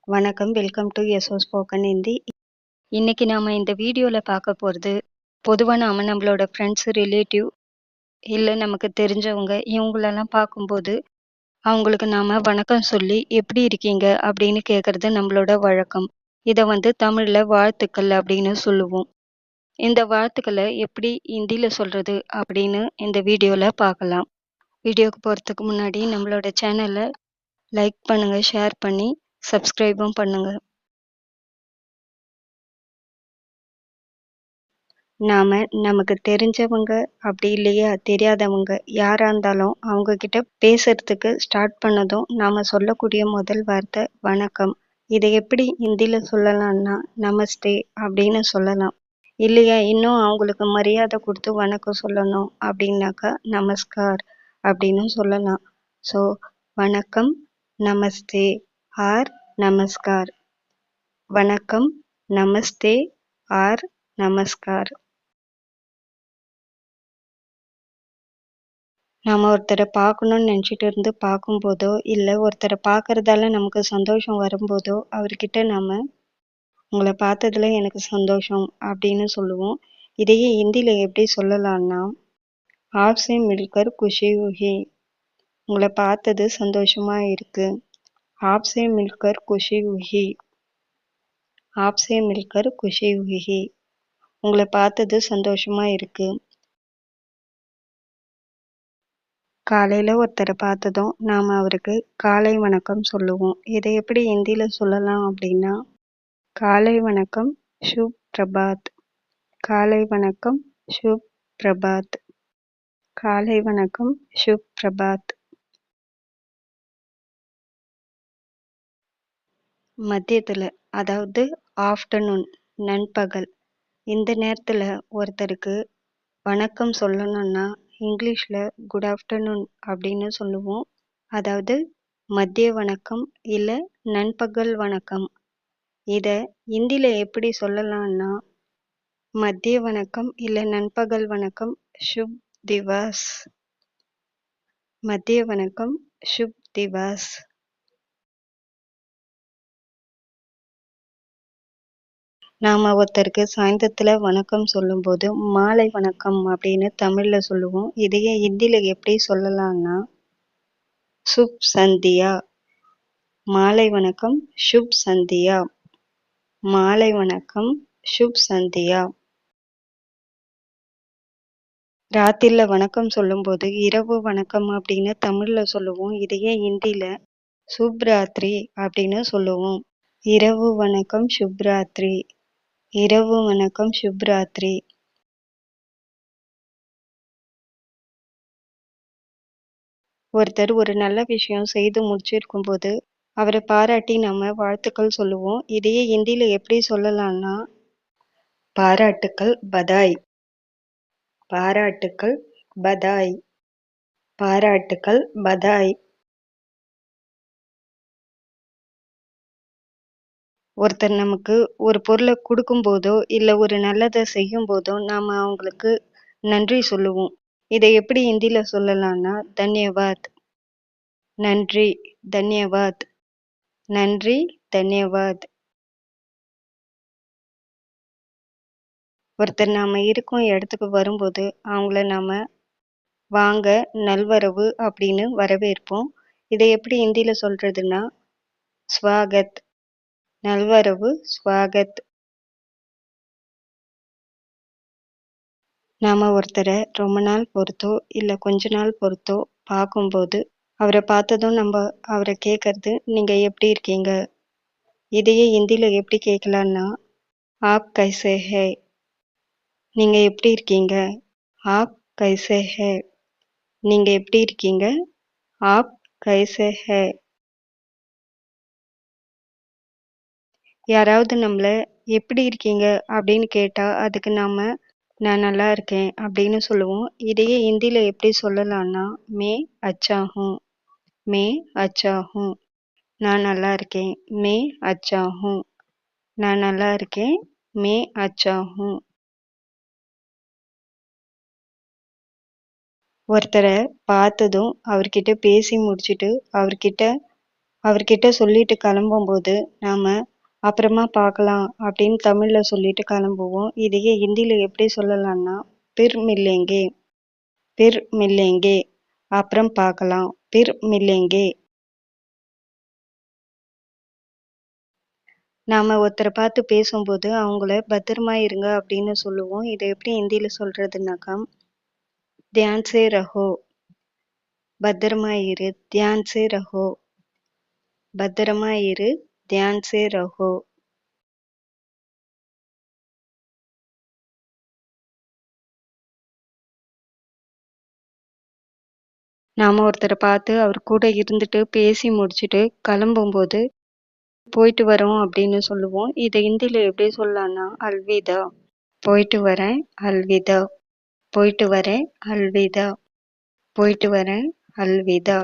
வணக்கம். Welcome to S O spoken Hindi. இன்னைக்கு நாம இந்த வீடியோல பார்க்க போறது, பொதுவா நாம நம்மளோட ஃப்ரெண்ட்ஸ், ரிலேட்டிவ் இல்ல நமக்கு தெரிஞ்சவங்க இவங்களெல்லாம் பார்க்கும்போது, அவங்களுக்கு நாம வணக்கம் சொல்லி, "எப்படி இருக்கீங்க?" அப்படின்னு கேட்கறது நம்மளோட வழக்கம். இத தமிழ்ல வாழ்த்துக்கள் அப்படின்னு சொல்லுவோம். இந்த வாழ்த்துக்கள எப்படி ஹிந்தில சொல்றது அப்படின்னு இந்த வீடியோல பார்க்கலாம். வீடியோக்கு போறதுக்கு முன்னாடி நம்மளோட சேனல லைக் பண்ணுங்க, ஷேர் பண்ணி சப்ஸ்கிரைபும் பண்ணுங்க. நாம நமக்கு தெரிஞ்சவங்க அப்படி இல்லையா தெரியாதவங்க யாரா இருந்தாலும் அவங்க கிட்ட பேசுறதுக்கு ஸ்டார்ட் பண்ணதும் நாம சொல்லக்கூடிய முதல் வார்த்தை வணக்கம். இதை எப்படி ஹிந்தில சொல்லலாம்னா நமஸ்தே அப்படின்னு சொல்லலாம். இல்லையா இன்னும் அவங்களுக்கு மரியாதை கொடுத்து வணக்கம் சொல்லணும் அப்படின்னாக்கா நமஸ்கார் அப்படின்னு சொல்லலாம். ஸோ வணக்கம், நமஸ்தே ஆர் நமஸ்கார். வணக்கம், நமஸ்தே ஆர் நமஸ்கார். நாம ஒருத்தர பார்க்கணும்னு நினைச்சிட்டு இருந்து பார்க்கும்போதோ, இல்ல ஒருத்தர பார்க்கறதால நமக்கு சந்தோஷம் வரும்போதோ, அவர்கிட்ட நாம "உங்கள பார்த்ததுல எனக்கு சந்தோஷம்" அப்படின்னு சொல்லுவோம். இதையே ஹிந்தில எப்படி சொல்லலாம்னா, "ஆப்ஸே மில்கர் குஷி ஹுயி." உங்கள பார்த்தது சந்தோஷமா இருக்கு. ஆப்ஸே மில்கர் குஷி ஹுயி. ஆப்ஸே மில்கர் குஷி ஹுயி. உங்கள பார்த்தது சந்தோஷமா இருக்கு. காலையில ஒருத்தர பார்த்ததும் நாம அவருக்கு காலை வணக்கம் சொல்லுவோம். இதை எப்படி ஹிந்தில சொல்லலாம் அப்படின்னா, காலை வணக்கம், சுப் பிரபாத். காலை வணக்கம், சுப் பிரபாத். காலை வணக்கம், சுப் பிரபாத். மதியத்துல, அதாவது ஆஃப்டர்நூன், நண்பகல். இந்த நேரத்துல ஒருத்தருக்கு வணக்கம் சொல்லணும்னா இங்கிலீஷ்ல குட் ஆஃப்டர்நூன் அப்படின்னு சொல்லுவோம். அதாவது மதிய வணக்கம் இல்ல நண்பகல் வணக்கம். இத ஹிந்தில எப்படி சொல்லலாம்னா, மதிய வணக்கம் இல்ல நண்பகல் வணக்கம், சுப் திவாஸ். மதிய வணக்கம், சுப் திவாஸ். நாம ஒருத்தருக்கு சாயந்தரத்துல வணக்கம் சொல்லும்போது மாலை வணக்கம் அப்படின்னு தமிழ்ல சொல்லுவோம். இதையே ஹிந்தில எப்படி சொல்லலாம்னா, சுப் சந்தியா. மாலை வணக்கம், சுப் சந்தியா. மாலை வணக்கம், சுப் சந்தியா. ராத்திரில வணக்கம் சொல்லும்போது இரவு வணக்கம் அப்படின்னு தமிழ்ல சொல்லுவோம். இதையே ஹிந்தில சுப் ராத்திரி அப்படின்னு சொல்லுவோம். இரவு வணக்கம் சுப் ராத்திரி. இரவு வணக்கம் சுப் ராத்திரி. ஒருத்தர் ஒரு நல்ல விஷயம் செய்து முடிச்சிருக்கும்போது அவரை பாராட்டி நம்ம வாழ்த்துக்கள் சொல்லுவோம். இதையே ஹிந்தில எப்படி சொல்லலாம்னா, பாராட்டுக்கள் பதாய். பாராட்டுக்கள் பதாய். பாராட்டுக்கள் பதாய். ஒருத்தர் நமக்கு ஒரு பொருளை கொடுக்கும்போதோ இல்ல ஒரு நல்லதை செய்யும் போதோ நாம அவங்களுக்கு நன்றி சொல்லுவோம். இதை எப்படி ஹிந்தில சொல்லலாம்னா, தன்யவாத். நன்றி, தன்யவாத். நன்றி, தன்யவாத். ஒருத்தர் நாம இருக்கும் இடத்துக்கு வரும்போது அவங்கள நாம வாங்க, நல்வரவு அப்படின்னு வரவேற்போம். இதை எப்படி ஹிந்தில சொல்றதுன்னா, ஸ்வாகத். நல்வரவு, ஸ்வாகத். நாம ஒருத்தர ரொம்ப நாள் பொறுத்தோ இல்ல கொஞ்ச நாள் பொறுத்தோ பார்க்கும்போது அவரை பார்த்ததும் நம்ம அவரை கேட்கறது, நீங்க எப்படி இருக்கீங்க? இதையே ஹிந்தில எப்படி கேட்கலான்னா, ஆப் கைசே ஹை. நீங்க எப்படி இருக்கீங்க? ஆப் கைசே ஹை. நீங்க எப்படி இருக்கீங்க? ஆப் கைசே ஹை. யாராவது நம்மள எப்படி இருக்கீங்க அப்படின்னு கேட்டா அதுக்கு நாம நான் நல்லா இருக்கேன் அப்படின்னு சொல்லுவோம். இதையே ஹிந்தில எப்படி சொல்லலாம்னா, மே அச்சா ஹூம். மே அச்சா ஹூம். நான் நல்லா இருக்கேன். மே அச்சா ஹூம். நான் நல்லா இருக்கேன். மே அச்சா ஹூம். ஒருத்தர பார்த்ததும் அவர்கிட்ட பேசி முடிச்சுட்டு அவர்கிட்ட அவர்கிட்ட சொல்லிட்டு கிளம்பும்போது நாம அப்புறமா பார்க்கலாம் அப்படின்னு தமிழ்ல சொல்லிட்டு கிளம்புவோம். இதையே ஹிந்தில எப்படி சொல்லலாம்னா, பிர் மில்லேங்கே, பிர் மில்லேங்கே, அப்புறம் பார்க்கலாம், பிர் மில்லேங்கே. நாம ஒருத்தரை பார்த்து பேசும்போது அவங்கள பத்திரமா இருங்க அப்படின்னு சொல்லுவோம். இதை எப்படி ஹிந்தில சொல்றதுனாக்கா, தியான் சே ரஹோ, பத்திரமா இரு, தியான் சே ரஹோ, பத்திரமா இரு, தியான் சே ரஹோ. நாம ஒருத்தரை பார்த்து அவர் கூட இருந்துட்டு பேசி முடிச்சுட்டு கிளம்பும்போது போயிட்டு வரோம் அப்படின்னு சொல்லுவோம். இதை ஹிந்தில எப்படி சொல்லலாம்னா, அல்விதா, போயிட்டு வரேன், அல்விதா, போயிட்டு வரேன், அல்விதா, போயிட்டு வரேன், அல்விதா.